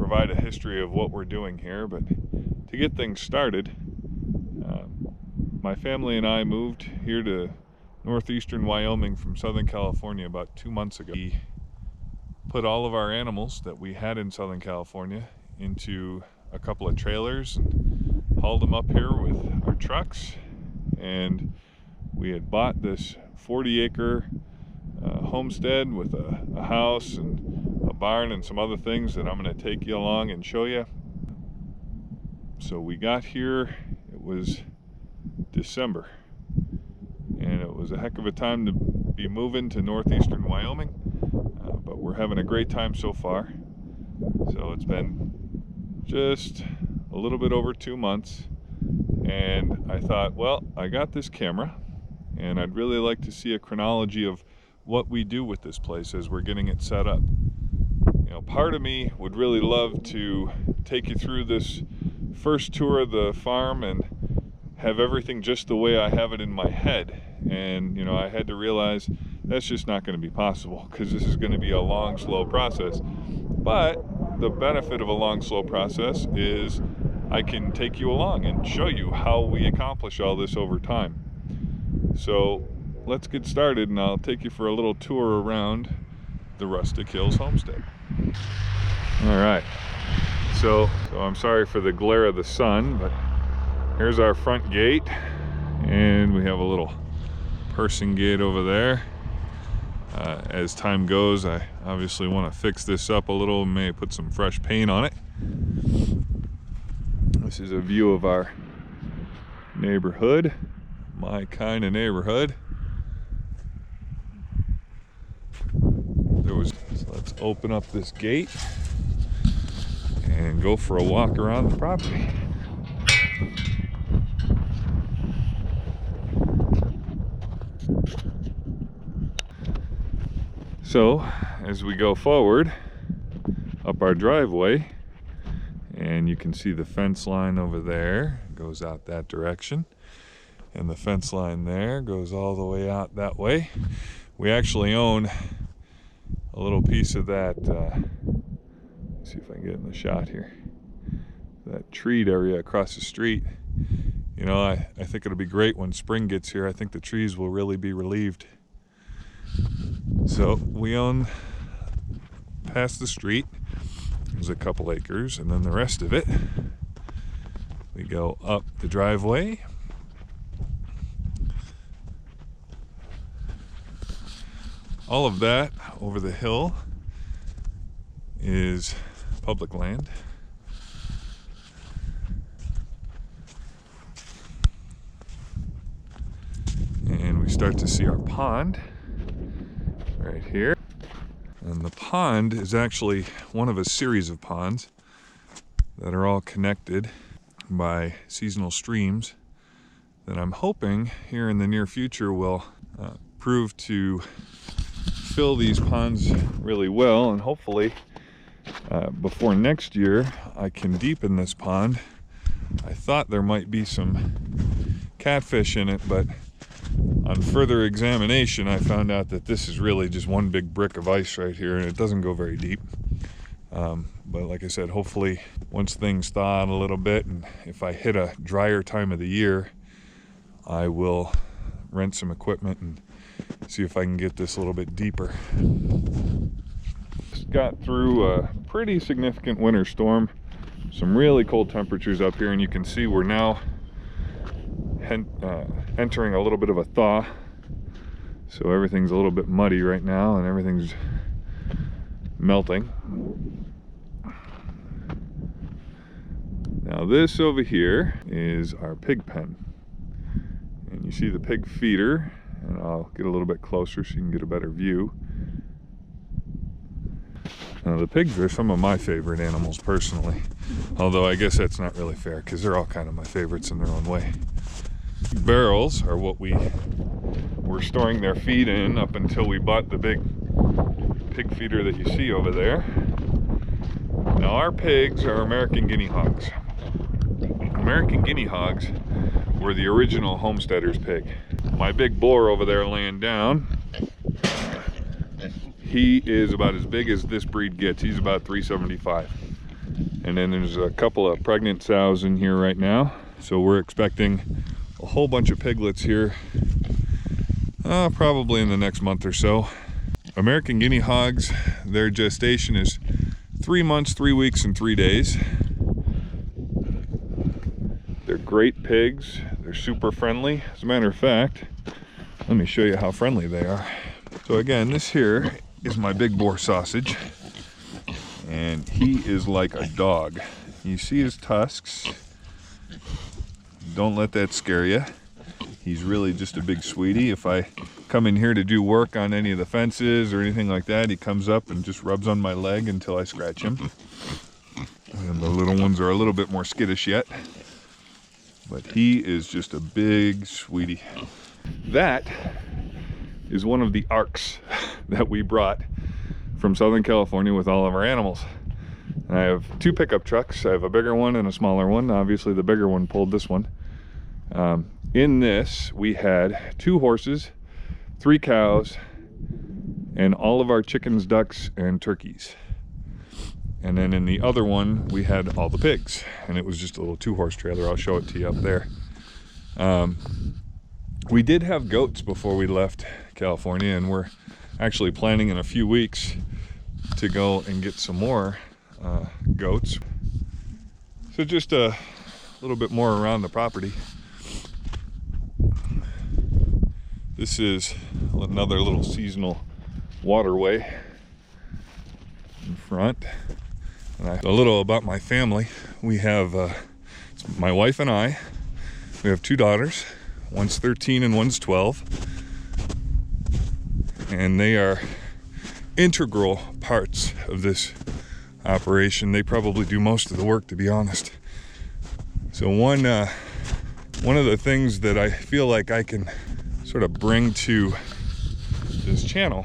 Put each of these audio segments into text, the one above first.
provide a history of what we're doing here, but to get things started, my family and I moved here to northeastern Wyoming from Southern California about 2 months ago. We put all of our animals that we had in Southern California into a couple of trailers and hauled them up here with our trucks, and we had bought this 40-acre homestead with a house and a barn and some other things that I'm going to take you along and show you. So we got here, it was December, and it was a heck of a time to be moving to northeastern Wyoming, but we're having a great time so far. So it's been just a little bit over 2 months, and I thought, well, I got this camera and I'd really like to see a chronology of what we do with this place as we're getting it set up. You know, part of me would really love to take you through this first tour of the farm and have everything just the way I have it in my head. And you know, I had to realize that's just not going to be possible, because this is going to be a long, slow process. But the benefit of a long, slow process is I can take you along and show you how we accomplish all this over time. So let's get started, and I'll take you for a little tour around the Rustic Hills homestead. All right, so I'm sorry for the glare of the sun, but here's our front gate, and we have a little person gate over there. As time goes, I obviously want to fix this up a little, may put some fresh paint on it. This is a view of our neighborhood, my kind of neighborhood. So let's open up this gate and go for a walk around the property. So as we go forward up our driveway, and you can see the fence line over there goes out that direction, and the fence line there goes all the way out that way. We actually own a little piece of that, let's see if I can get in the shot here, that treed area across the street. You know, I think it'll be great when spring gets here. I think the trees will really be relieved. So we own past the street, there's a couple acres, and then the rest of it, we go up the driveway. All of that over the hill is public land. And we start to see our pond right here. And the pond is actually one of a series of ponds that are all connected by seasonal streams that I'm hoping here in the near future will prove to fill these ponds really well, and hopefully before next year I can deepen this pond. I thought there might be some catfish in it, but on further examination I found out that this is really just one big brick of ice right here, and it doesn't go very deep. But like I said, hopefully once things thaw out a little bit, and if I hit a drier time of the year, I will rent some equipment and see if I can get this a little bit deeper. Just got through a pretty significant winter storm, some really cold temperatures up here, and you can see we're now entering a little bit of a thaw. So everything's a little bit muddy right now, and everything's melting. Now this over here is our pig pen, and you see the pig feeder, and I'll get a little bit closer so you can get a better view. Now the pigs are some of my favorite animals personally, although I guess that's not really fair because they're all kind of my favorites in their own way. Barrels are what we were storing their feed in up until we bought the big pig feeder that you see over there. Now our pigs are American Guinea hogs. American Guinea hogs were the original homesteader's pig. My big boar over there laying down, he is about as big as this breed gets. He's about 375. And then there's a couple of pregnant sows in here right now. So we're expecting a whole bunch of piglets here, probably in the next month or so. American Guinea hogs, their gestation is 3 months, 3 weeks, and 3 days. They're great pigs. They're super friendly. As a matter of fact, let me show you how friendly they are. So again, this here is my big bore sausage, and he is like a dog. You see his tusks. Don't let that scare you. He's really just a big sweetie. If I come in here to do work on any of the fences or anything like that, he comes up and just rubs on my leg until I scratch him. And the little ones are a little bit more skittish yet, but he is just a big sweetie. That is one of the arcs that we brought from Southern California with all of our animals. And I have 2 pickup trucks. I have a bigger one and a smaller one. Obviously the bigger one pulled this one. In this we had 2 horses, 3 cows, and all of our chickens, ducks, and turkeys. And then in the other one we had all the pigs, and it was just a little 2-horse trailer. I'll show it to you up there. We did have goats before we left California, and we're actually planning in a few weeks to go and get some more goats. So just a little bit more around the property. This is another little seasonal waterway in front. And a little about my family. We have my wife and I. We have 2 daughters. One's 13 and one's 12. And they are integral parts of this operation. They probably do most of the work, to be honest. So one of the things that I feel like I can sort of bring to this channel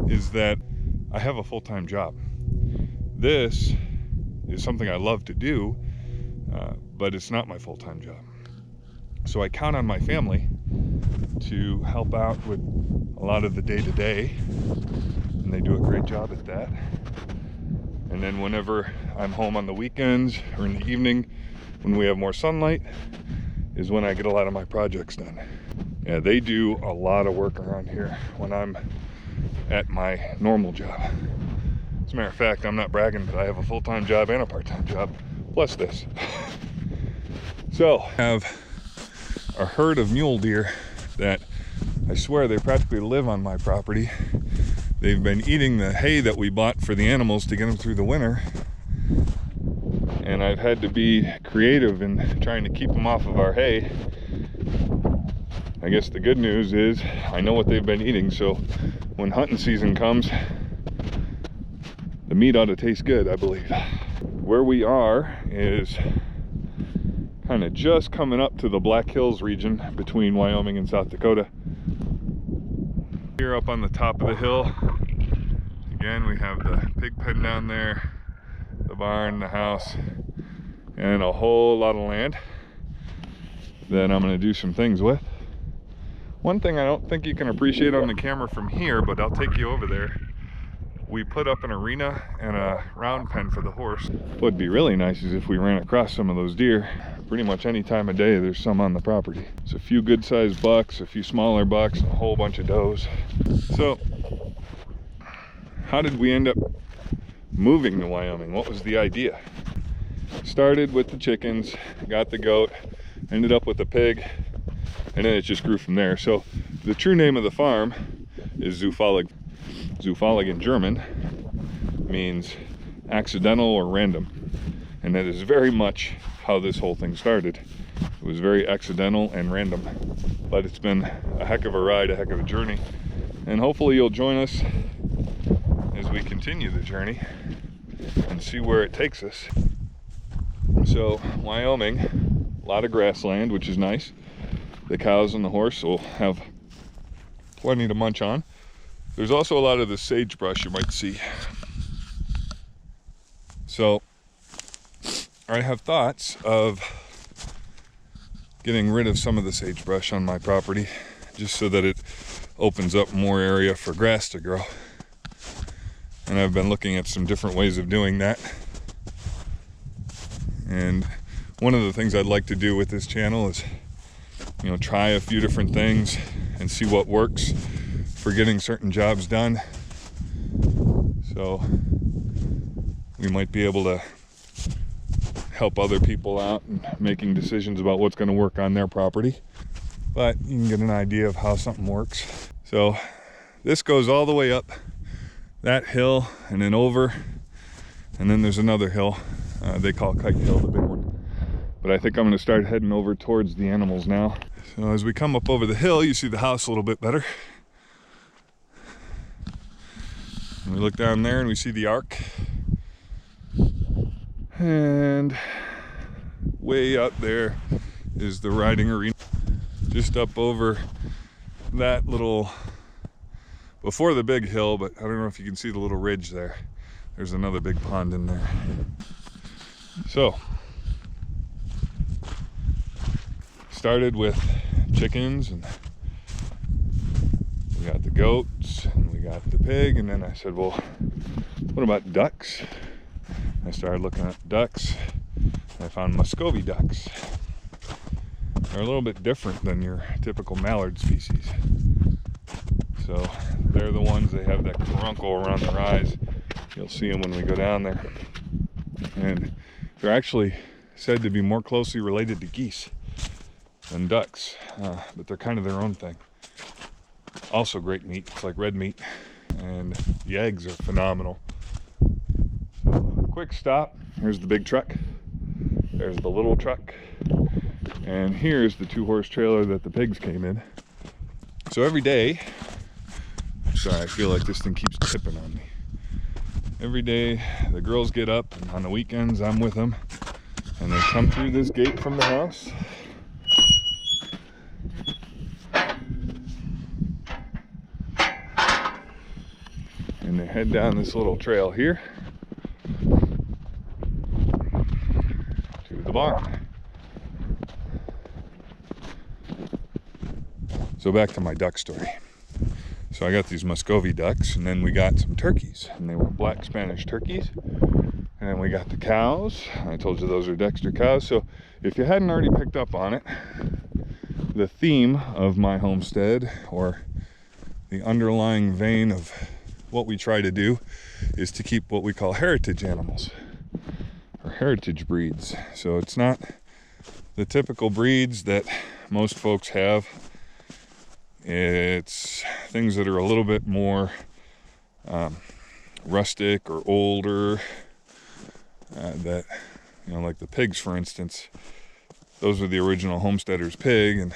is that I have a full-time job. This is something I love to do, but it's not my full-time job. So I count on my family to help out with a lot of the day-to-day, and they do a great job at that. And then whenever I'm home on the weekends or in the evening when we have more sunlight is when I get a lot of my projects done. Yeah, they do a lot of work around here when I'm at my normal job. As a matter of fact, I'm not bragging, but I have a full-time job and a part-time job, plus this. So I have a herd of mule deer that I swear they practically live on my property. They've been eating the hay that we bought for the animals to get them through the winter. And I've had to be creative in trying to keep them off of our hay. I guess the good news is I know what they've been eating, so when hunting season comes, the meat ought to taste good, I believe. Where we are is kind of just coming up to the Black Hills region between Wyoming and South Dakota. Here up on the top of the hill, again, we have the pig pen down there, the barn, the house, and a whole lot of land that I'm going to do some things with. One thing I don't think you can appreciate on the camera from here, but I'll take you over there. We put up an arena and a round pen for the horse. What would be really nice is if we ran across some of those deer. Pretty much any time of day there's some on the property. It's a few good sized bucks, a few smaller bucks, and a whole bunch of does. So how did we end up moving to Wyoming? What was the idea? Started with the chickens, got the goat, ended up with a pig, and then it just grew from there. So the true name of the farm is Zufällig. Zufällig in German means accidental or random, and that is very much how this whole thing started. It was very accidental and random, but it's been a heck of a ride, a heck of a journey, and hopefully you'll join us as we continue the journey and see where it takes us. So Wyoming, a lot of grassland, which is nice. The cows and the horse will have plenty to munch on. There's also a lot of the sagebrush you might see. So I have thoughts of getting rid of some of the sagebrush on my property just so that it opens up more area for grass to grow. And I've been looking at some different ways of doing that. And one of the things I'd like to do with this channel is, you know, try a few different things and see what works for getting certain jobs done. So we might be able to help other people out in making decisions about what's going to work on their property. But you can get an idea of how something works. So this goes all the way up that hill and then over, and then there's another hill they call Kite Hill, the big one. But I think I'm going to start heading over towards the animals now. So as we come up over the hill, you see the house a little bit better. And we look down there and we see the ark. And way up there is the riding arena. Just up over that little, before the big hill, but I don't know if you can see the little ridge there. There's another big pond in there. So, started with chickens, and we got the goats, and we got the pig, and then I said, well, what about ducks? I started looking at ducks, and I found Muscovy ducks. They're a little bit different than your typical mallard species. So they're the ones that have that caruncle around their eyes. You'll see them when we go down there. And they're actually said to be more closely related to geese than ducks, but they're kind of their own thing. Also great meat, it's like red meat, and the eggs are phenomenal. So, quick stop. Here's the big truck. There's the little truck. And here's the 2-horse trailer that the pigs came in. So every day, sorry, I feel like this thing keeps tipping on me. Every day the girls get up, and on the weekends I'm with them, and they come through this gate from the house. And they head down this little trail here to the barn. So back to my duck story. So I got these Muscovy ducks, and then we got some turkeys, and they were black Spanish turkeys. And then we got the cows. I told you those are Dexter cows. So if you hadn't already picked up on it, the theme of my homestead, or the underlying vein of what we try to do, is to keep what we call heritage animals, or heritage breeds. So it's not the typical breeds that most folks have. It's things that are a little bit more rustic or older, that, you know, like the pigs, for instance. Those were the original homesteader's pig, and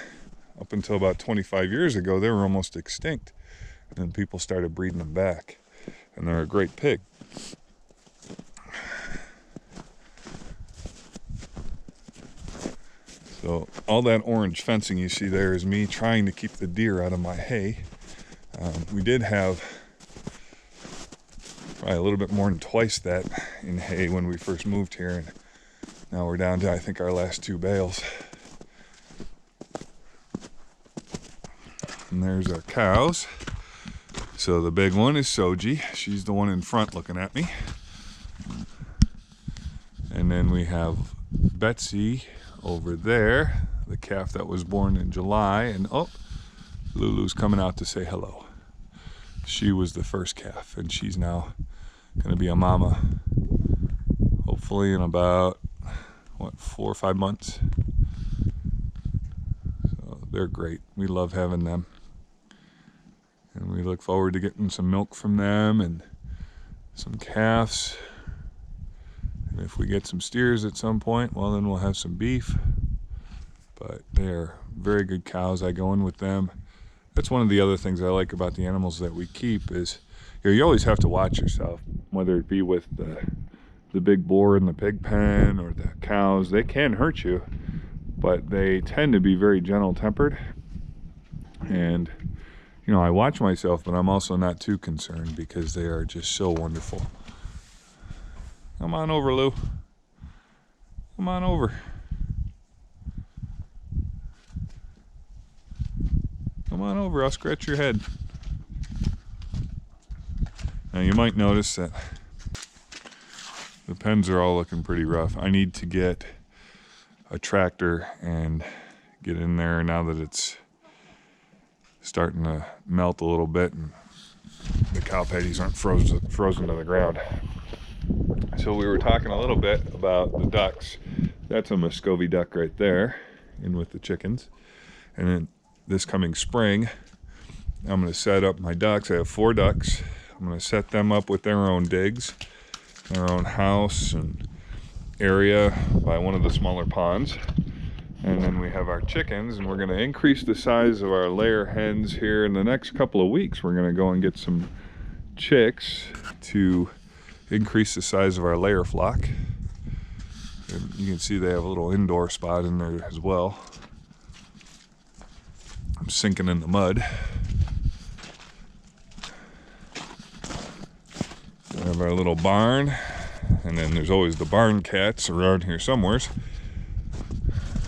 up until about 25 years ago, they were almost extinct. And then people started breeding them back, and they're a great pig. So all that orange fencing you see there is me trying to keep the deer out of my hay. We did have probably a little bit more than twice that in hay when we first moved here, and now we're down to, I think, our last 2 bales. And there's our cows. So the big one is Soji. She's the one in front looking at me. And then we have Betsy over there, the calf that was born in July, and oh, Lulu's coming out to say hello. She was the first calf, and she's now going to be a mama, hopefully in about, 4 or 5 months. So they're great. We love having them, and we look forward to getting some milk from them and some calves. And if we get some steers at some point, well, then we'll have some beef. But they're very good cows. I go in with them. That's one of the other things I like about the animals that we keep is, you know, you always have to watch yourself, whether it be with the big boar in the pig pen or the cows. They can hurt you, but they tend to be very gentle-tempered. And, you know, I watch myself, but I'm also not too concerned because they are just so wonderful. Come on over, Lou. Come on over. Come on over, I'll scratch your head. Now you might notice that The pens are all looking pretty rough. I need to get a tractor and get in there now that it's starting to melt a little bit and the cow patties aren't frozen to the ground. So we were talking a little bit about the ducks. That's a Muscovy duck right there, in with the chickens. And then this coming spring, I'm going to set up my ducks. I have 4 ducks. I'm going to set them up with their own digs, their own house and area by one of the smaller ponds. And then we have our chickens, and we're going to increase the size of our layer hens here in the next couple of weeks. We're going to go and get some chicks to increase the size of our layer flock. And you can see they have a little indoor spot in there as well. I'm sinking in the mud. We have our little barn, and then there's always the barn cats around here somewheres.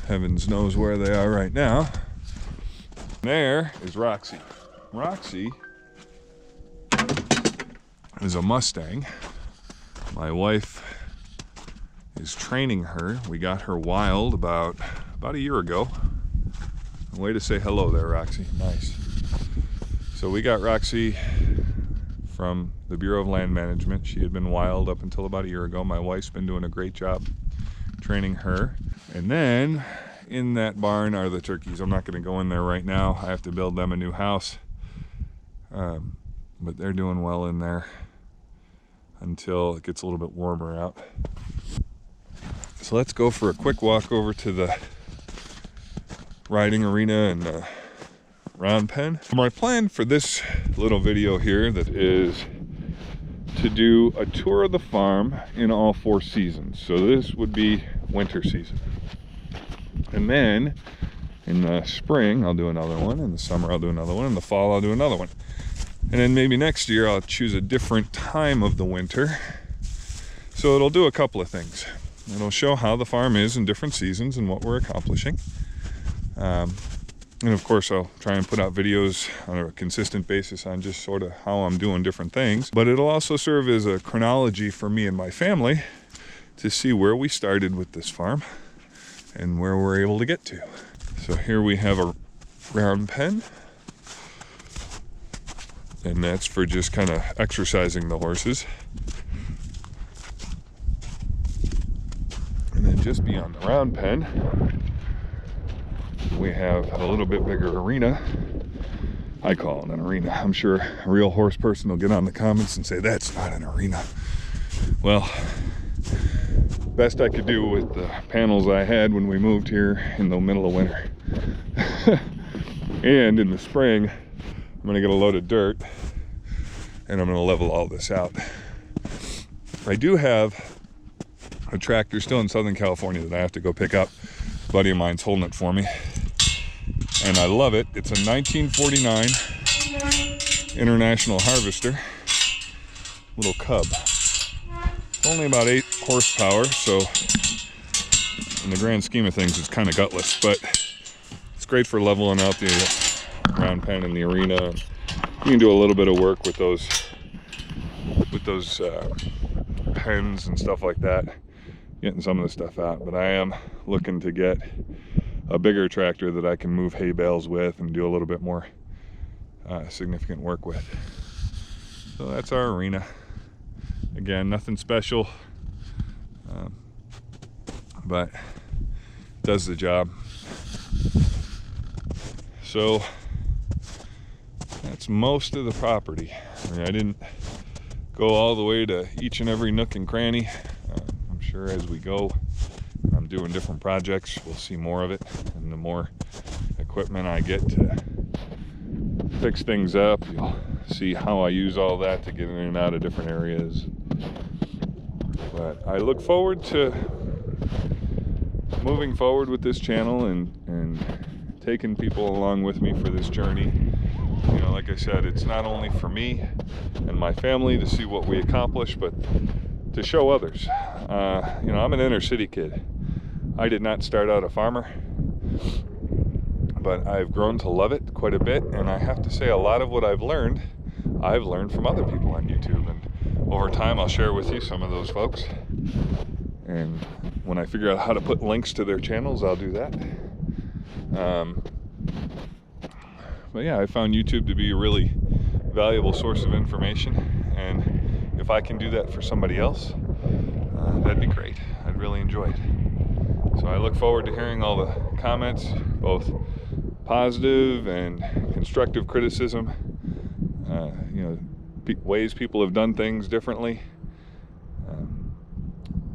Heavens knows where they are right now. There is Roxy. Roxy is a Mustang. My wife is training her. We got her wild about a year ago. Way to say hello there, Roxy. Nice. So we got Roxy from the Bureau of Land Management. She had been wild up until about a year ago. My wife's been doing a great job training her. And then in that barn are the turkeys. I'm not going to go in there right now. I have to build them a new house. But they're doing well in there until it gets a little bit warmer out. So let's go for a quick walk over to the riding arena and round pen. My plan for this little video here that is to do a tour of the farm in all 4 seasons. So this would be winter season. And then in the spring, I'll do another one. In the summer, I'll do another one. In the fall, I'll do another one. And then maybe next year, I'll choose a different time of the winter. So it'll do a couple of things. It'll show how the farm is in different seasons and what we're accomplishing. And of course, I'll try and put out videos on a consistent basis on just sort of how I'm doing different things. But it'll also serve as a chronology for me and my family to see where we started with this farm and where we're able to get to. So here we have a round pen, and that's for just kind of exercising the horses. And then just beyond the round pen, we have a little bit bigger arena. I call it an arena. I'm sure a real horse person will get on the comments and say that's not an arena. Well, best I could do with the panels I had when we moved here in the middle of winter. And in the spring, I'm gonna get a load of dirt and I'm gonna level all this out. I do have a tractor still in Southern California that I have to go pick up. A buddy of mine's holding it for me, and I love it. It's a 1949 International Harvester, little cub. It's only about 8 horsepower, so in the grand scheme of things, it's kind of gutless, but it's great for leveling out the round pen in the arena. You can do a little bit of work with those pens and stuff like that, getting some of the stuff out. But I am looking to get a bigger tractor that I can move hay bales with and do a little bit more significant work with. So that's our arena. Again, nothing special, but does the job. So that's most of the property. I mean, I didn't go all the way to each and every nook and cranny. I'm sure as we go, I'm doing different projects, we'll see more of it, and the more equipment I get to fix things up, you'll see how I use all that to get in and out of different areas. But I look forward to moving forward with this channel and taking people along with me for this journey. You know, like I said, it's not only for me and my family to see what we accomplish, but to show others. You know, I'm an inner city kid. I did not start out a farmer, but I've grown to love it quite a bit, and I have to say a lot of what I've learned from other people on YouTube, and over time I'll share with you some of those folks. And when I figure out how to put links to their channels, I'll do that. But yeah, I found YouTube to be a really valuable source of information, and if I can do that for somebody else, that'd be great. I'd really enjoy it. So I look forward to hearing all the comments, both positive and constructive criticism, ways people have done things differently.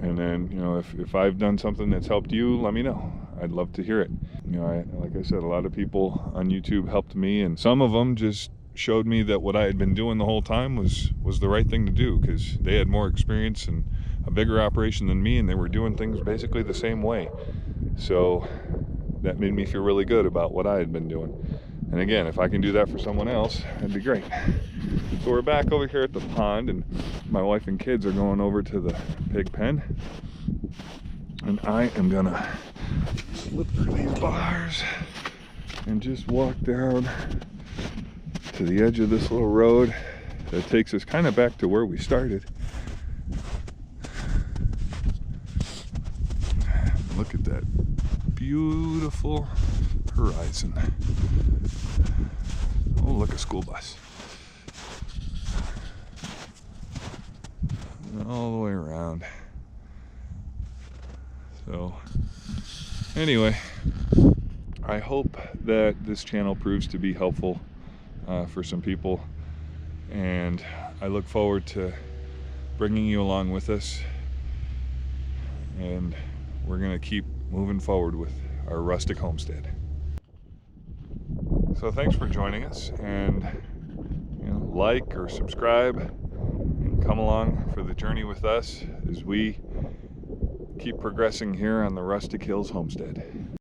And then, if I've done something that's helped you, let me know. I'd love to hear it. Like I said, a lot of people on YouTube helped me, and some of them just showed me that what I had been doing the whole time was the right thing to do, because they had more experience and a bigger operation than me, and they were doing things basically the same way. So that made me feel really good about what I had been doing. And again, if I can do that for someone else, that'd be great. So we're back over here at the pond, and my wife and kids are going over to the pig pen. And I am gonna slip through these bars and just walk down to the edge of this little road that takes us kind of back to where we started. Look at that beautiful horizon. Oh, look, a school bus. All the way around. So, anyway, I hope that this channel proves to be helpful for some people, and I look forward to bringing you along with us, and we're going to keep moving forward with our rustic homestead. So thanks for joining us, and like or subscribe and come along for the journey with us as we keep progressing here on the Rustic Hills Homestead.